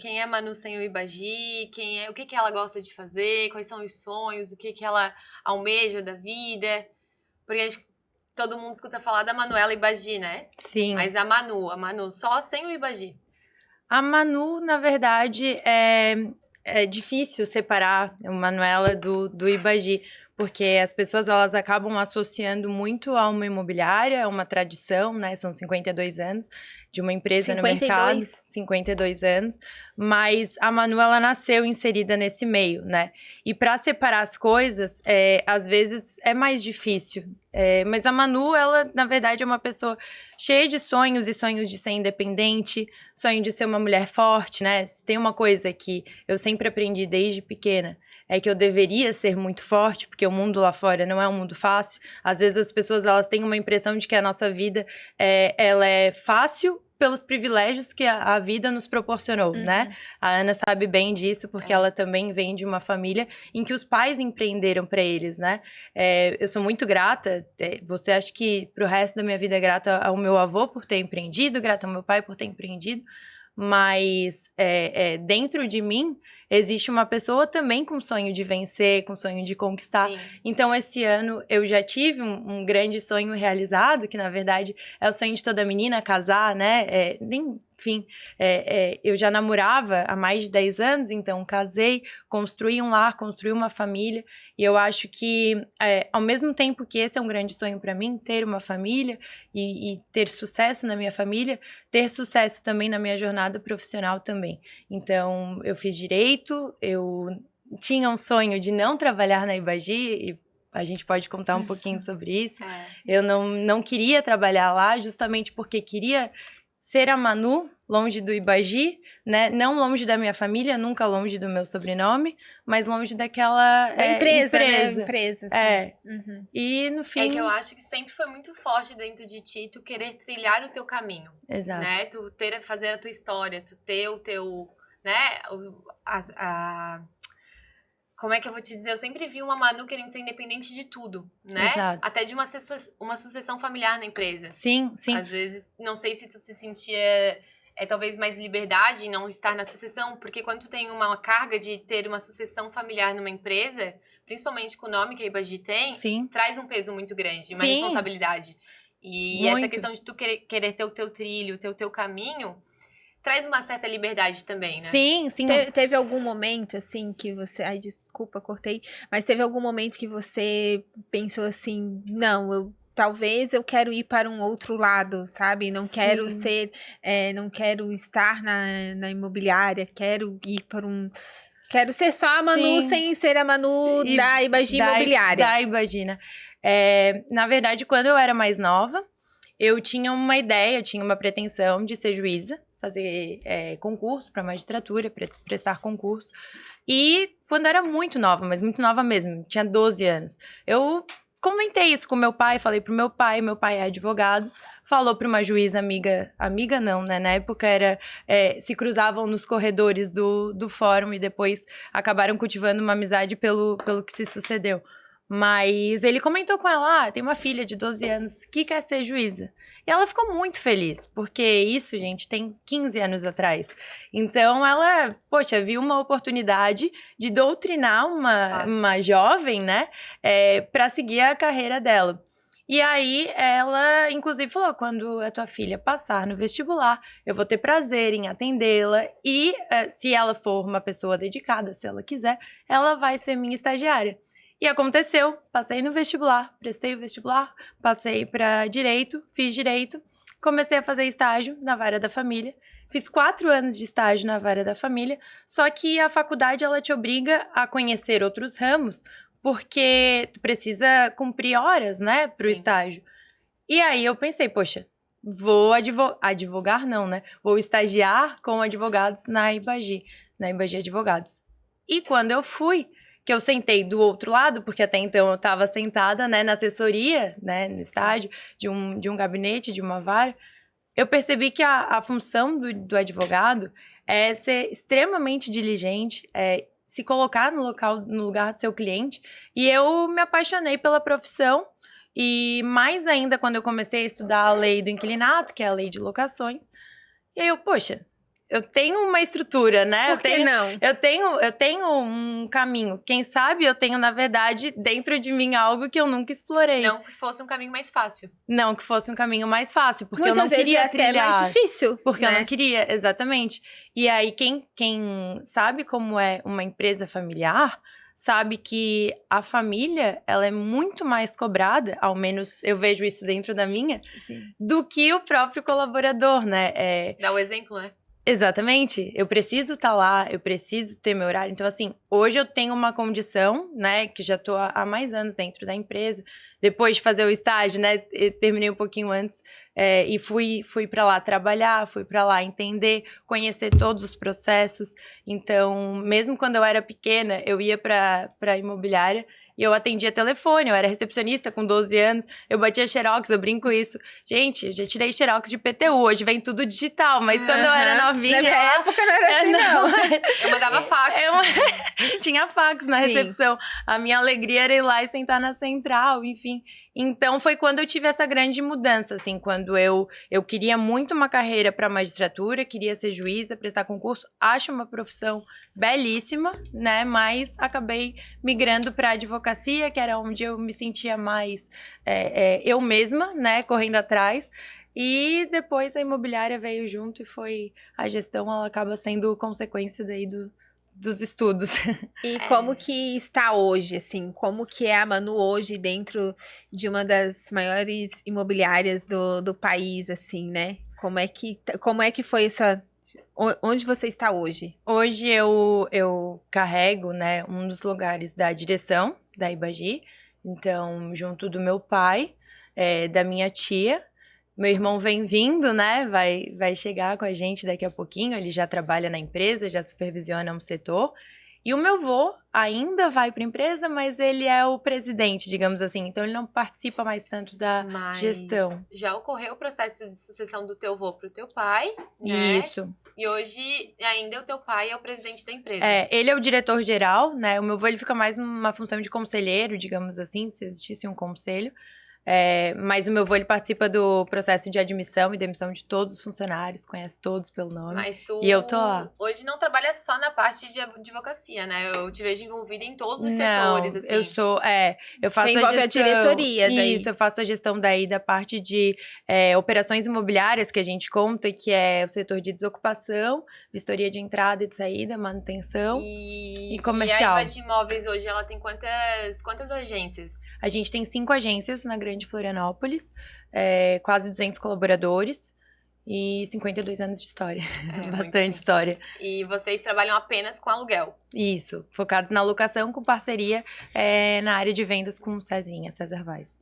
quem é Manu sem o Ibagi, o que ela gosta de fazer, quais são os sonhos, o que ela almeja da vida. Porque todo mundo escuta falar da Manuela Ibagi, né? Sim. Mas a Manu, só sem o Ibagi. A Manu, na verdade, é difícil separar a Manuela do Ibagi, porque as pessoas elas acabam associando muito a uma imobiliária, a uma tradição, né? São 52 anos de uma empresa 52. no mercado, 52 anos, mas a Manu, ela nasceu inserida nesse meio, né? E para separar as coisas, às vezes é mais difícil. Mas a Manu, ela, na verdade, é uma pessoa cheia de sonhos e sonhos de ser independente, sonho de ser uma mulher forte, né? Se tem uma coisa que eu sempre aprendi desde pequena, é que eu deveria ser muito forte, porque o mundo lá fora não é um mundo fácil. Às vezes as pessoas elas têm uma impressão de que a nossa vida ela é fácil pelos privilégios que a vida nos proporcionou, né? A Ana sabe bem disso, porque ela também vem de uma família em que os pais empreenderam para eles, né? Eu sou muito grata, você acha que pro resto da minha vida é grata ao meu avô por ter empreendido, grata ao meu pai por ter empreendido, mas dentro de mim existe uma pessoa também com sonho de vencer, com sonho de conquistar. Sim. Então, esse ano eu já tive um grande sonho realizado, que na verdade é o sonho de toda menina, casar, né? Enfim, eu já namorava há mais de 10 anos, então casei, construí um lar, construí uma família, e eu acho que, ao mesmo tempo que esse é um grande sonho para mim, ter uma família e ter sucesso na minha família, ter sucesso também na minha jornada profissional também. Então, eu fiz direito, eu tinha um sonho de não trabalhar na Ibagi, e a gente pode contar um pouquinho sobre isso. Eu não queria trabalhar lá, justamente porque queria ser a Manu, longe do Ibagi, né? Não longe da minha família, nunca longe do meu sobrenome, mas longe daquela da empresa, né? Empresa, assim. E no fim... É que eu acho que sempre foi muito forte dentro de ti tu querer trilhar o teu caminho. Exato. Né? Tu fazer a tua história, tu ter o teu... Né? Como é que eu vou te dizer? Eu sempre vi uma Manu querendo ser independente de tudo, né? Exato. Até de uma sucessão familiar na empresa. Sim, sim. Às vezes, não sei se tu se sentia talvez mais liberdade em não estar na sucessão, porque quando tu tem uma carga de ter uma sucessão familiar numa empresa, principalmente com o nome que a Ibagi tem, Sim. traz um peso muito grande, uma Sim. responsabilidade. E Muito. essa questão de tu querer ter o teu trilho, ter o teu caminho, traz uma certa liberdade também, né? Sim, sim. Teve algum momento, assim, que você... Ai, desculpa, cortei. Mas teve algum momento que você pensou assim, não, talvez eu quero ir para um outro lado, sabe? Não quero ser... não quero estar na imobiliária, quero ir para um... Quero ser só a Manu sem ser a Manu da Ibagi Imobiliária. Da Ibagi, né? Na verdade, quando eu era mais nova, eu tinha uma ideia, tinha uma pretensão de ser juíza, fazer concurso para magistratura, prestar concurso. E quando eu era muito nova, mas muito nova mesmo, tinha 12 anos, eu comentei isso com meu pai, falei pro meu pai é advogado, falou para uma juíza amiga não, né? Na época se cruzavam nos corredores do fórum e depois acabaram cultivando uma amizade pelo que se sucedeu. Mas ele comentou com ela, tem uma filha de 12 anos que quer ser juíza. E ela ficou muito feliz, porque isso, gente, tem 15 anos atrás. Então, ela, viu uma oportunidade de doutrinar uma jovem, né, para seguir a carreira dela. E aí, ela, inclusive, falou, quando a tua filha passar no vestibular, eu vou ter prazer em atendê-la e, se ela for uma pessoa dedicada, se ela quiser, ela vai ser minha estagiária. E aconteceu, passei no vestibular, prestei o vestibular, passei para direito, fiz direito, comecei a fazer estágio na vara da família, fiz 4 anos de estágio na vara da família, só que a faculdade ela te obriga a conhecer outros ramos, porque tu precisa cumprir horas, né, pro estágio. E aí eu pensei, vou advogar não, né, vou estagiar com advogados na Ibagi Advogados. E quando eu fui, que eu sentei do outro lado, porque até então eu estava sentada, né, na assessoria, né, no estágio de um gabinete, de uma vara, eu percebi que a função do advogado é ser extremamente diligente, se colocar no lugar do seu cliente, e eu me apaixonei pela profissão, e mais ainda quando eu comecei a estudar a lei do inquilinato, que é a lei de locações, e aí eu eu tenho uma estrutura, né? Por que não? Eu tenho um caminho. Quem sabe eu tenho, na verdade, dentro de mim algo que eu nunca explorei. Não que fosse um caminho mais fácil. Não que fosse um caminho mais fácil, porque Muitas eu não vezes queria é até trilhar. mais difícil, Porque né? eu não queria, exatamente. E aí, quem sabe como é uma empresa familiar, sabe que a família, ela é muito mais cobrada, ao menos eu vejo isso dentro da minha, Sim. do que o próprio colaborador, né? Dá o exemplo, né? Exatamente. Eu preciso estar lá, eu preciso ter meu horário. Então, assim, hoje eu tenho uma condição, né, que já tô há mais anos dentro da empresa. Depois de fazer o estágio, né, eu terminei um pouquinho antes e fui para lá trabalhar, fui para lá entender, conhecer todos os processos. Então, mesmo quando eu era pequena, eu ia para imobiliária e eu atendia telefone, eu era recepcionista com 12 anos, eu batia xerox, eu brinco isso. Gente, eu já tirei xerox de PTU, hoje vem tudo digital, mas quando eu era novinha... Na minha época não era assim, não. Eu mandava fax. Tinha fax na Sim. recepção. A minha alegria era ir lá e sentar na central, enfim. Então, foi quando eu tive essa grande mudança, assim, quando eu queria muito uma carreira para magistratura, queria ser juíza, prestar concurso. Acho uma profissão belíssima, né? Mas acabei migrando para advocacia, que era onde eu me sentia mais eu mesma, né? Correndo atrás. E depois a imobiliária veio junto e foi... A gestão, ela acaba sendo consequência daí dos estudos. E como que está hoje, assim? Como que é a Manu hoje dentro de uma das maiores imobiliárias do país, assim, né? Como é que foi essa... Onde você está hoje? Hoje eu carrego, né, um dos lugares da direção da Ibagi. Então, junto do meu pai, da minha tia. Meu irmão vem vindo, né? Vai chegar com a gente daqui a pouquinho. Ele já trabalha na empresa, já supervisiona um setor. E o meu avô ainda vai para a empresa, mas ele é o presidente, digamos assim. Então, ele não participa mais tanto da gestão. Já ocorreu o processo de sucessão do teu avô para o teu pai, né? Isso. E hoje, ainda o teu pai é o presidente da empresa. Ele é o diretor-geral, né? O meu avô, ele fica mais numa função de conselheiro, digamos assim, se existisse um conselho. Mas o meu avô, ele participa do processo de admissão e demissão de todos os funcionários, conhece todos pelo nome. Mas tu E eu tô lá. Hoje não trabalha só na parte de advocacia, né? Eu te vejo envolvida em todos os setores, assim. Eu sou, eu faço Você envolve a diretoria daí. Isso, eu faço a gestão daí da parte de operações imobiliárias que a gente conta, que é o setor de desocupação, vistoria de entrada e de saída, manutenção e comercial. E a Ibagi Imóveis hoje, ela tem quantas agências? A gente tem 5 agências na Grande Florianópolis, quase 200 colaboradores e 52 anos de história. Bastante história. E vocês trabalham apenas com aluguel? Isso, focados na locação com parceria na área de vendas com o César Vaz.